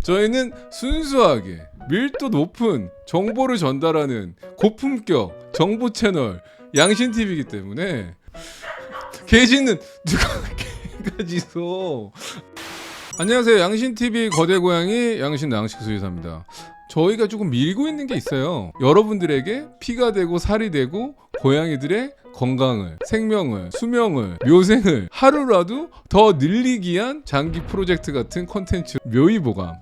저희는 순수하게 밀도 높은 정보를 전달하는 고품격 정보 채널 양신TV이기 때문에 개지는 누가 개가지소. 안녕하세요. 양신TV 거대 고양이 양신 낭식 수의사입니다. 저희가 조금 밀고 있는 게 있어요. 여러분들에게 피가 되고 살이 되고 고양이들의 건강을, 생명을, 수명을, 묘생을 하루라도 더 늘리기 위한 장기 프로젝트 같은 콘텐츠 묘의보감.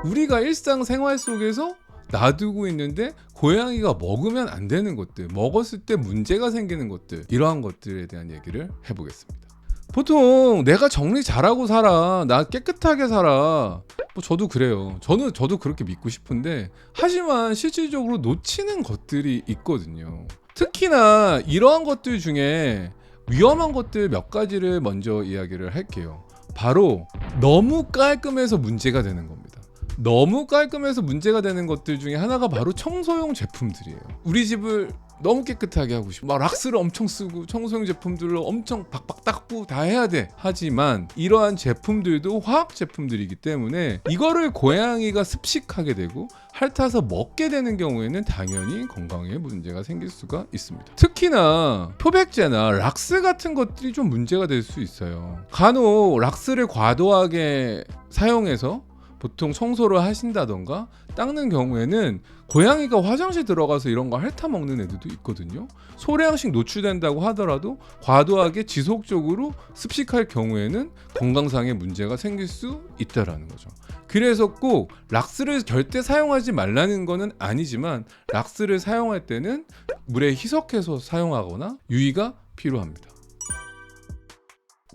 우리가 일상생활 속에서 놔두고 있는데 고양이가 먹으면 안 되는 것들, 먹었을 때 문제가 생기는 것들, 이러한 것들에 대한 얘기를 해보겠습니다. 보통 내가 정리 잘하고 살아, 나 깨끗하게 살아, 뭐 저도 그래요. 저도 그렇게 믿고 싶은데, 하지만 실질적으로 놓치는 것들이 있거든요. 특히나 이러한 것들 중에 위험한 것들 몇 가지를 먼저 이야기를 할게요. 바로 너무 깔끔해서 문제가 되는 겁니다. 너무 깔끔해서 문제가 되는 것들 중에 하나가 바로 청소용 제품들이에요. 우리 집을 너무 깨끗하게 하고 싶어, 막 락스를 엄청 쓰고 청소용 제품들로 엄청 박박 닦고 다 해야 돼. 하지만 이러한 제품들도 화학 제품들이기 때문에 이거를 고양이가 습식하게 되고 핥아서 먹게 되는 경우에는 당연히 건강에 문제가 생길 수가 있습니다. 특히나 표백제나 락스 같은 것들이 좀 문제가 될 수 있어요. 간혹 락스를 과도하게 사용해서 보통 청소를 하신다던가 닦는 경우에는 고양이가 화장실 들어가서 이런 거 핥아 먹는 애들도 있거든요. 소량씩 노출된다고 하더라도 과도하게 지속적으로 습식할 경우에는 건강상의 문제가 생길 수 있다라는 거죠. 그래서 꼭 락스를 절대 사용하지 말라는 거는 아니지만 락스를 사용할 때는 물에 희석해서 사용하거나 유의가 필요합니다.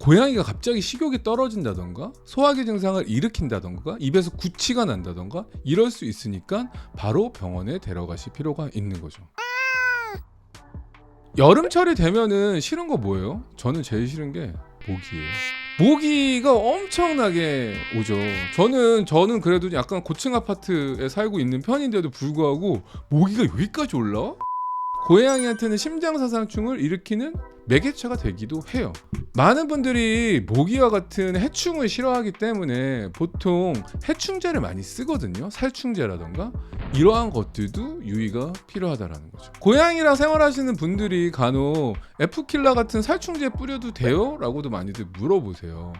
고양이가 갑자기 식욕이 떨어진다던가 소화기 증상을 일으킨다던가 입에서 구취가 난다던가 이럴 수 있으니까 바로 병원에 데려가실 필요가 있는 거죠. 여름철이 되면은 싫은 거 뭐예요? 저는 제일 싫은 게 모기예요. 모기가 엄청나게 오죠. 저는 그래도 약간 고층 아파트에 살고 있는 편인데도 불구하고 모기가 여기까지 올라와? 고양이한테는 심장사상충을 일으키는 매개체가 되기도 해요. 많은 분들이 모기와 같은 해충을 싫어하기 때문에 보통 해충제를 많이 쓰거든요. 살충제라던가 이러한 것들도 유의가 필요하다라는 거죠. 고양이랑 생활하시는 분들이 간혹 F킬러 같은 살충제 뿌려도 돼요? 라고도 많이들 물어보세요.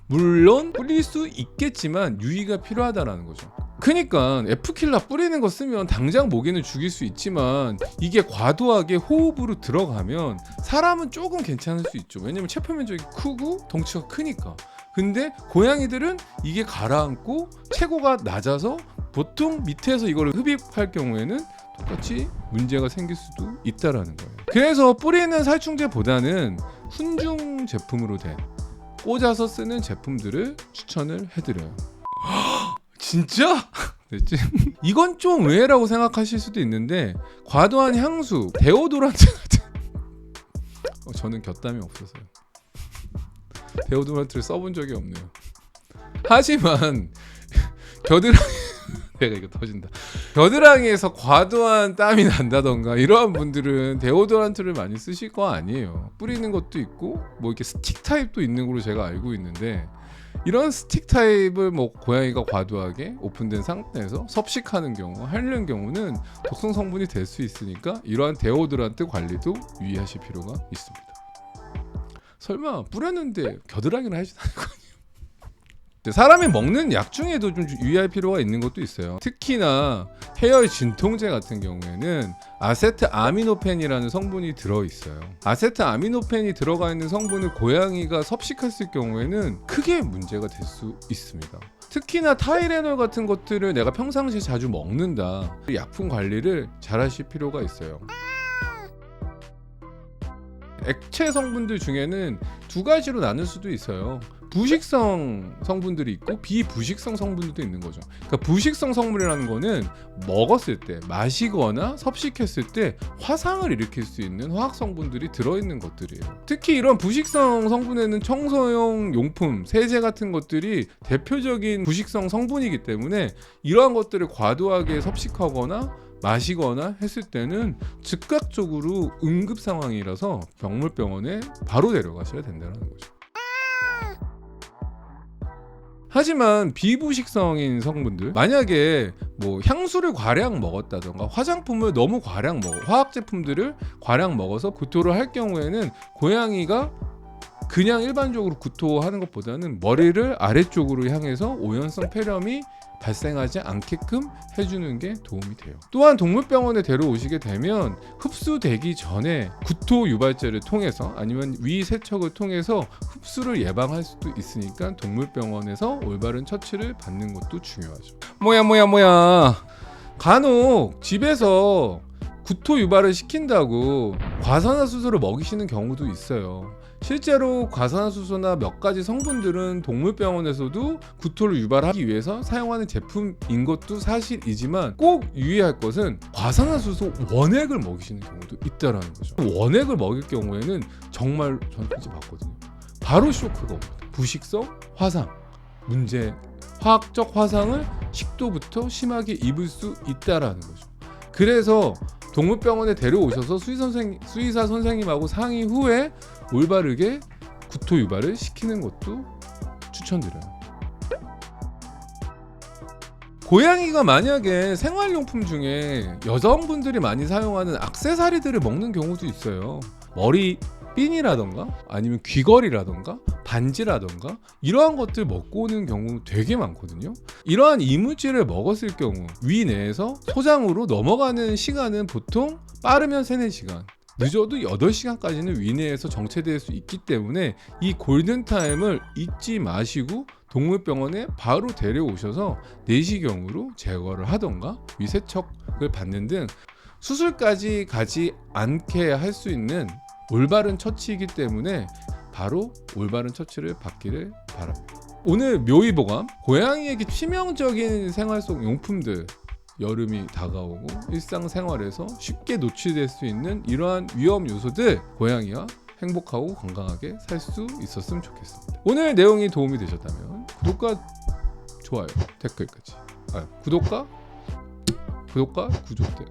물론 뿌릴 수 있겠지만 유의가 필요하다라는 거죠. 그러니까 F킬러 뿌리는 거 쓰면 당장 모기는 죽일 수 있지만 이게 과도하게 호흡으로 들어가면 사람은 조금 괜찮을 수 있죠. 왜냐면 체표 면적이 크고 덩치가 크니까. 근데 고양이들은 이게 가라앉고 체고가 낮아서 보통 밑에서 이걸 흡입할 경우에는 똑같이 문제가 생길 수도 있다라는 거예요. 그래서 뿌리는 살충제보다는 훈중 제품으로 된 꽂아서 쓰는 제품들을 추천을 해드려요. 진짜? 이건 좀 의외라고 생각하실 수도 있는데 과도한 향수, 데오도란트 같은 저는 곁담이 없어서요. 데오도란트를 써본 적이 없네요. 하지만 겨드랑이 내가 이거 터진다. 겨드랑이에서 과도한 땀이 난다던가 이러한 분들은 데오도란트를 많이 쓰실 거 아니에요. 뿌리는 것도 있고 뭐 이렇게 스틱 타입도 있는 걸로 제가 알고 있는데 이런 스틱 타입을 뭐 고양이가 과도하게 오픈된 상태에서 섭식하는 경우, 핥는 경우는 독성 성분이 될 수 있으니까 이러한 데오드란트 관리도 유의하실 필요가 있습니다. 설마 뿌렸는데 겨드랑이를 하시는 거 아니에요? 사람이 먹는 약 중에도 좀 유의할 필요가 있는 것도 있어요. 특히나 해열 진통제 같은 경우에는 아세트아미노펜이라는 성분이 들어있어요. 아세트아미노펜이 들어가 있는 성분을 고양이가 섭식했을 경우에는 크게 문제가 될 수 있습니다. 특히나 타이레놀 같은 것들을 내가 평상시에 자주 먹는다. 약품 관리를 잘 하실 필요가 있어요. 액체 성분들 중에는 두 가지로 나눌 수도 있어요. 부식성 성분들이 있고 비부식성 성분들도 있는 거죠. 그러니까 부식성 성분이라는 거는 먹었을 때, 마시거나 섭식했을 때 화상을 일으킬 수 있는 화학 성분들이 들어있는 것들이에요. 특히 이런 부식성 성분에는 청소용 용품, 세제 같은 것들이 대표적인 부식성 성분이기 때문에 이러한 것들을 과도하게 섭식하거나 마시거나 했을 때는 즉각적으로 응급 상황이라서 병물병원에 바로 데려가셔야 된다는 거죠. 하지만 비부식성인 성분들, 만약에 뭐 향수를 과량 먹었다던가 화장품을 너무 과량 먹어, 화학 제품들을 과량 먹어서 구토를 할 경우에는 고양이가 그냥 일반적으로 구토하는 것보다는 머리를 아래쪽으로 향해서 오연성 폐렴이 발생하지 않게끔 해주는 게 도움이 돼요. 또한 동물병원에 데려오시게 되면 흡수되기 전에 구토 유발제를 통해서 아니면 위 세척을 통해서 흡수를 예방할 수도 있으니까 동물병원에서 올바른 처치를 받는 것도 중요하죠. 뭐야 간혹 집에서 구토 유발을 시킨다고 과산화수소를 먹이시는 경우도 있어요. 실제로 과산화수소나 몇 가지 성분들은 동물병원에서도 구토를 유발하기 위해서 사용하는 제품인 것도 사실이지만 꼭 유의할 것은 과산화수소 원액을 먹이시는 경우도 있다라는 거죠. 원액을 먹일 경우에는 정말 전 이제 봤거든요. 바로 쇼크가 옵니다. 부식성 화상, 문제, 화학적 화상을 식도부터 심하게 입을 수 있다라는 거죠. 그래서 동물병원에 데려오셔서 수의사 선생님하고 상의 후에 올바르게 구토 유발을 시키는 것도 추천드려요. 고양이가 만약에 생활용품 중에 여성분들이 많이 사용하는 액세서리들을 먹는 경우도 있어요. 머리 핀이라던가 아니면 귀걸이라던가 반지라던가 이러한 것들 먹고 오는 경우 되게 많거든요. 이러한 이물질을 먹었을 경우 위 내에서 소장으로 넘어가는 시간은 보통 빠르면 3-4시간, 늦어도 8시간까지는 위 내에서 정체될 수 있기 때문에 이 골든타임을 잊지 마시고 동물병원에 바로 데려오셔서 내시경으로 제거를 하던가 위세척을 받는 등 수술까지 가지 않게 할 수 있는 올바른 처치이기 때문에 바로 올바른 처치를 받기를 바랍니다. 오늘 묘이보감, 고양이에게 치명적인 생활 속 용품들, 여름이 다가오고 일상생활에서 쉽게 노출될 수 있는 이러한 위험 요소들, 고양이와 행복하고 건강하게 살 수 있었으면 좋겠습니다. 오늘 내용이 도움이 되셨다면 구독과 좋아요, 댓글까지, 구독과 구조대